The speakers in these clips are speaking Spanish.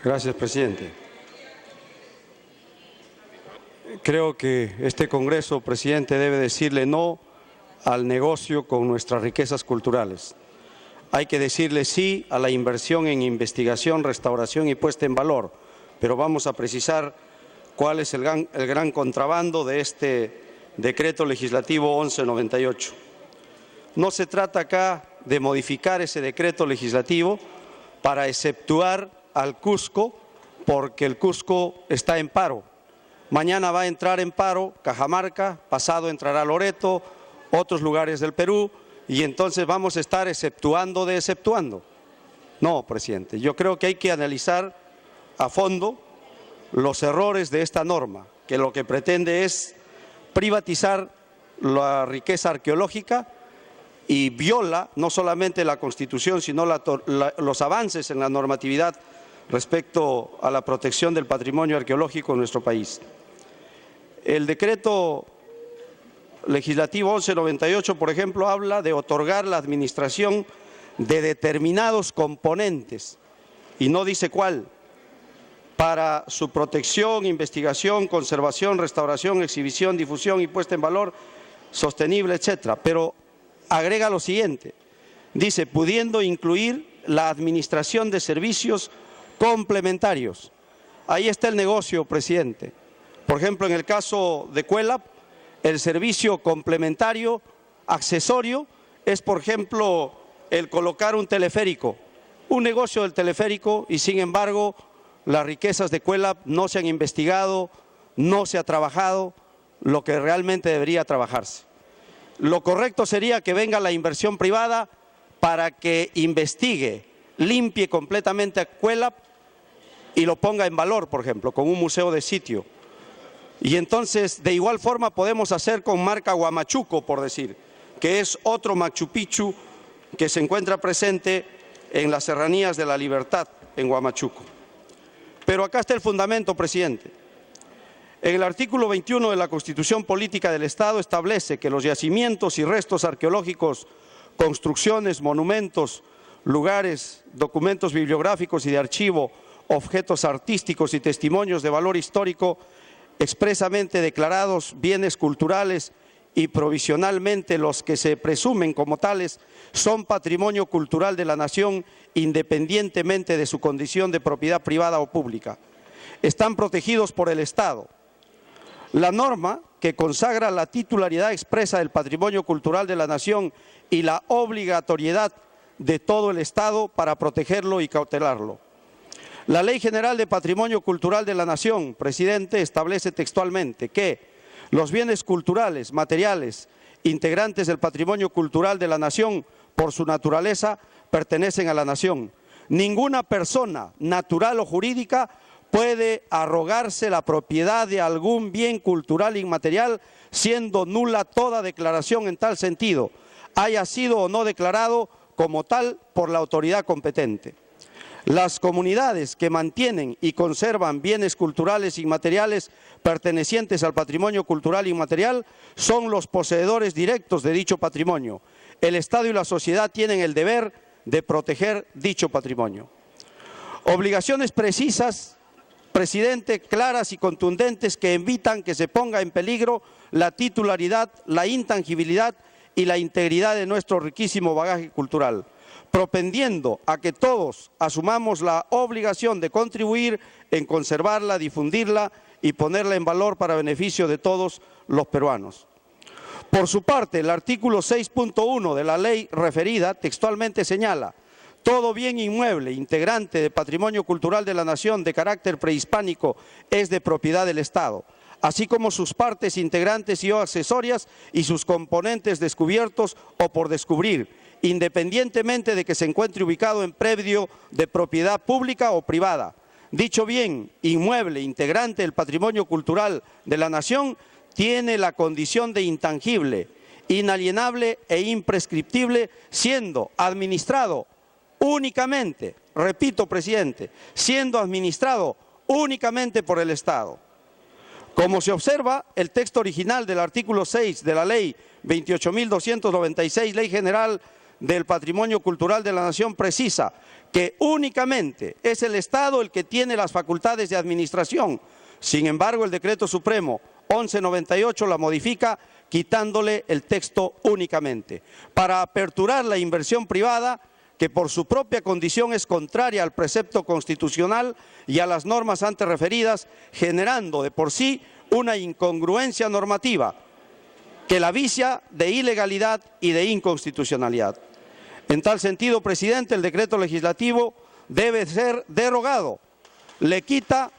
Gracias, presidente. Creo que este Congreso, presidente, debe decirle no al negocio con nuestras riquezas culturales. Hay que decirle sí a la inversión en investigación, restauración y puesta en valor, pero vamos a precisar cuál es el gran contrabando de este decreto legislativo 1198. No se trata acá de modificar ese decreto legislativo para exceptuar al Cusco, porque el Cusco está en paro. Mañana va a entrar en paro Cajamarca, pasado entrará Loreto, otros lugares del Perú, y entonces vamos a estar exceptuando de exceptuando. No, presidente, yo creo que hay que analizar a fondo los errores de esta norma, que lo que pretende es privatizar la riqueza arqueológica y viola no solamente la Constitución, sino los avances en la normatividad respecto a la protección del patrimonio arqueológico en nuestro país. El decreto legislativo 1198, por ejemplo, habla de otorgar la administración de determinados componentes, y no dice cuál, para su protección, investigación, conservación, restauración, exhibición, difusión y puesta en valor sostenible, etcétera. Pero agrega lo siguiente, dice, pudiendo incluir la administración de servicios complementarios. Ahí está el negocio, presidente. Por ejemplo, en el caso de Cuelap, el servicio complementario accesorio es, por ejemplo, el colocar un teleférico, un negocio del teleférico, y sin embargo las riquezas de Cuelap no se han investigado, no se ha trabajado lo que realmente debería trabajarse. Lo correcto sería que venga la inversión privada para que investigue, limpie completamente a Cuelap y lo ponga en valor, por ejemplo, con un museo de sitio. Y entonces, de igual forma, podemos hacer con marca Huamachuco, por decir, que es otro Machu Picchu que se encuentra presente en las serranías de la Libertad, en Huamachuco. Pero acá está el fundamento, presidente. En el artículo 21 de la Constitución Política del Estado establece que los yacimientos y restos arqueológicos, construcciones, monumentos, lugares, documentos bibliográficos y de archivo, objetos artísticos y testimonios de valor histórico expresamente declarados bienes culturales y provisionalmente los que se presumen como tales son patrimonio cultural de la nación independientemente de su condición de propiedad privada o pública. Están protegidos por el Estado. La norma que consagra la titularidad expresa del patrimonio cultural de la nación y la obligatoriedad de todo el Estado para protegerlo y cautelarlo. La Ley General de Patrimonio Cultural de la Nación, presidente, establece textualmente que los bienes culturales, materiales, integrantes del patrimonio cultural de la nación, por su naturaleza, pertenecen a la nación. Ninguna persona, natural o jurídica, puede arrogarse la propiedad de algún bien cultural inmaterial, siendo nula toda declaración en tal sentido, haya sido o no declarado como tal por la autoridad competente. Las comunidades que mantienen y conservan bienes culturales inmateriales pertenecientes al patrimonio cultural inmaterial son los poseedores directos de dicho patrimonio. El Estado y la sociedad tienen el deber de proteger dicho patrimonio. Obligaciones precisas, presidente, claras y contundentes que evitan que se ponga en peligro la titularidad, la intangibilidad y la integridad de nuestro riquísimo bagaje cultural, propendiendo a que todos asumamos la obligación de contribuir en conservarla, difundirla y ponerla en valor para beneficio de todos los peruanos. Por su parte, el artículo 6.1 de la ley referida textualmente señala: todo bien inmueble integrante de patrimonio cultural de la nación de carácter prehispánico es de propiedad del Estado, así como sus partes integrantes y o accesorias y sus componentes descubiertos o por descubrir, independientemente de que se encuentre ubicado en predio de propiedad pública o privada. Dicho bien inmueble integrante del patrimonio cultural de la nación tiene la condición de intangible, inalienable e imprescriptible, siendo administrado únicamente, repito, presidente, siendo administrado únicamente por el Estado. Como se observa, el texto original del artículo 6 de la Ley 28.296, Ley General del patrimonio cultural de la nación precisa que únicamente es el Estado el que tiene las facultades de administración. Sin embargo, el Decreto Supremo 1198 la modifica quitándole el texto únicamente, para aperturar la inversión privada que por su propia condición es contraria al precepto constitucional y a las normas antes referidas, generando de por sí una incongruencia normativa que la vicia de ilegalidad y de inconstitucionalidad. En tal sentido, presidente, el decreto legislativo debe ser derogado. Le quita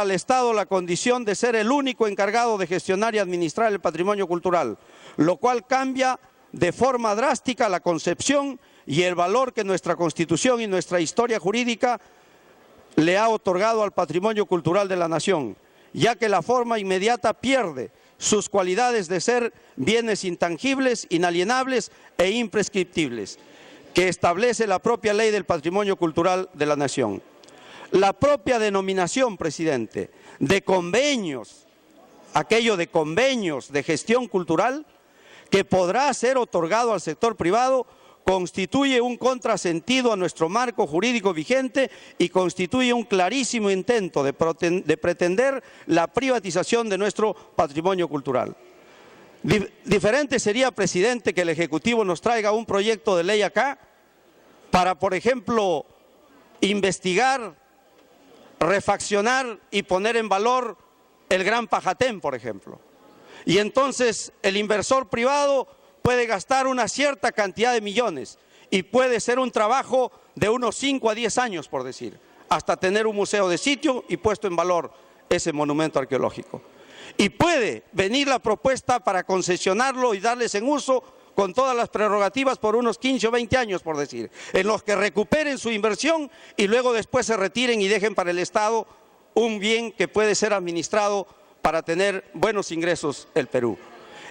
al Estado la condición de ser el único encargado de gestionar y administrar el patrimonio cultural, lo cual cambia de forma drástica la concepción y el valor que nuestra Constitución y nuestra historia jurídica le ha otorgado al patrimonio cultural de la nación, ya que la forma inmediata pierde sus cualidades de ser bienes intangibles, inalienables e imprescriptibles, que establece la propia ley del patrimonio cultural de la nación. La propia denominación, presidente, de convenios, aquello de convenios de gestión cultural, que podrá ser otorgado al sector privado, constituye un contrasentido a nuestro marco jurídico vigente y constituye un clarísimo intento de pretender la privatización de nuestro patrimonio cultural. Diferente sería, presidente, que el Ejecutivo nos traiga un proyecto de ley acá para, por ejemplo, investigar, refaccionar y poner en valor el Gran Pajatén, por ejemplo. Y entonces el inversor privado puede gastar una cierta cantidad de millones y puede ser un trabajo de unos 5 a 10 años, por decir, hasta tener un museo de sitio y puesto en valor ese monumento arqueológico. Y puede venir la propuesta para concesionarlo y darles en uso con todas las prerrogativas por unos 15 o 20 años, por decir, en los que recuperen su inversión y luego después se retiren y dejen para el Estado un bien que puede ser administrado para tener buenos ingresos el Perú.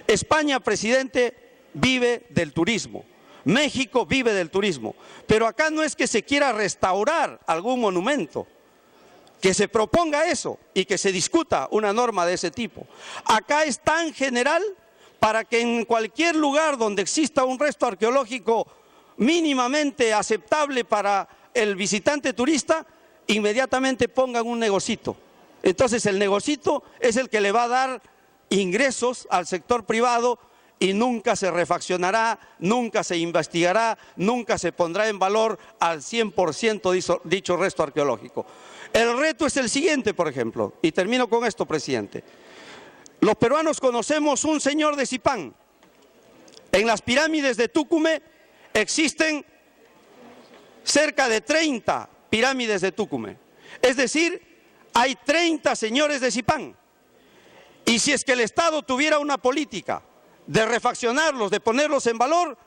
España, presidente, vive del turismo. México vive del turismo. Pero acá no es que se quiera restaurar algún monumento, que se proponga eso y que se discuta una norma de ese tipo. Acá es tan general para que en cualquier lugar donde exista un resto arqueológico mínimamente aceptable para el visitante turista, inmediatamente pongan un negocito. Entonces el negocito es el que le va a dar ingresos al sector privado y nunca se refaccionará, nunca se investigará, nunca se pondrá en valor al 100% dicho resto arqueológico. El reto es el siguiente, por ejemplo, y termino con esto, presidente. Los peruanos conocemos un señor de Zipán. En las pirámides de Tucumán existen cerca de 30 pirámides de Tucumán. Es decir, hay 30 señores de Zipán. Y si es que el Estado tuviera una política de refaccionarlos, de ponerlos en valor,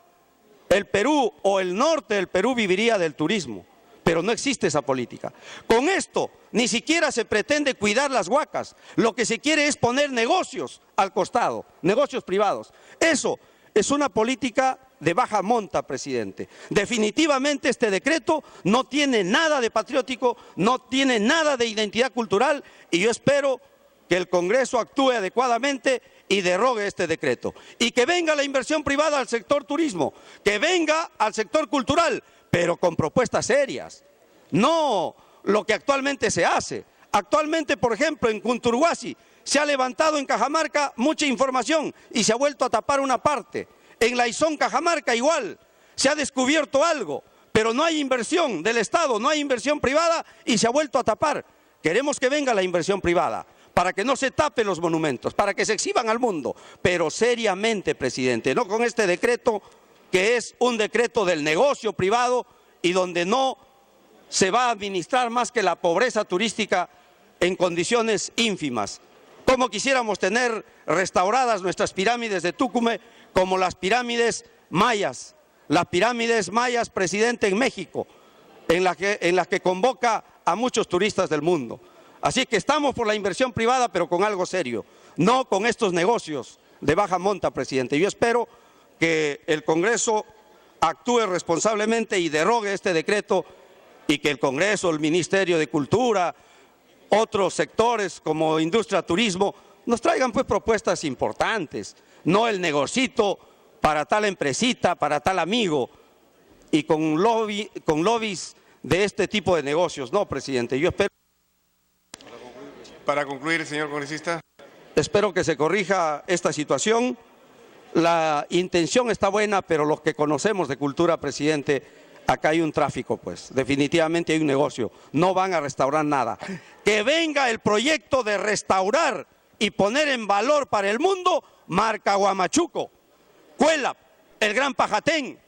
el Perú o el norte del Perú viviría del turismo. Pero no existe esa política. Con esto ni siquiera se pretende cuidar las huacas. Lo que se quiere es poner negocios al costado, negocios privados. Eso es una política de baja monta, presidente. Definitivamente este decreto no tiene nada de patriótico, no tiene nada de identidad cultural y yo espero que el Congreso actúe adecuadamente y derogue este decreto. Y que venga la inversión privada al sector turismo, que venga al sector cultural, pero con propuestas serias, no lo que actualmente se hace. Actualmente, por ejemplo, en Cunturhuasi se ha levantado en Cajamarca mucha información y se ha vuelto a tapar una parte. En la Aizón, Cajamarca, igual, se ha descubierto algo, pero no hay inversión del Estado, no hay inversión privada y se ha vuelto a tapar. Queremos que venga la inversión privada, para que no se tapen los monumentos, para que se exhiban al mundo, pero seriamente, presidente, no con este decreto que es un decreto del negocio privado y donde no se va a administrar más que la pobreza turística en condiciones ínfimas. Como quisiéramos tener restauradas nuestras pirámides de Tucumán como las pirámides mayas, presidente, en México, en las que convoca a muchos turistas del mundo. Así que estamos por la inversión privada, pero con algo serio, no con estos negocios de baja monta, presidente. Yo espero que el Congreso actúe responsablemente y derogue este decreto y que el Congreso, el Ministerio de Cultura, otros sectores como industria, turismo, nos traigan pues propuestas importantes, no el negocito para tal empresita, para tal amigo y con lobbies de este tipo de negocios. No, presidente, yo espero... Para concluir, señor congresista. Espero que se corrija esta situación. La intención está buena, pero los que conocemos de cultura, presidente, acá hay un tráfico, pues. Definitivamente hay un negocio. No van a restaurar nada. Que venga el proyecto de restaurar y poner en valor para el mundo Marca Huamachuco, Cuelap, el Gran Pajatén.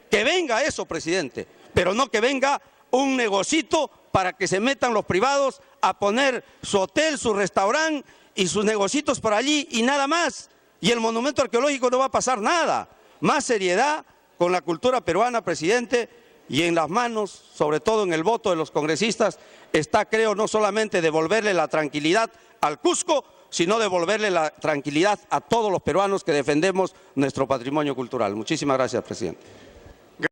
Que venga eso, presidente, pero no que venga un negocito para que se metan los privados a poner su hotel, su restaurante y sus negocitos por allí y nada más. Y el monumento arqueológico no va a pasar nada. Más seriedad con la cultura peruana, presidente, y en las manos, sobre todo en el voto de los congresistas, está, creo, no solamente devolverle la tranquilidad al Cusco, sino devolverle la tranquilidad a todos los peruanos que defendemos nuestro patrimonio cultural. Muchísimas gracias, presidente.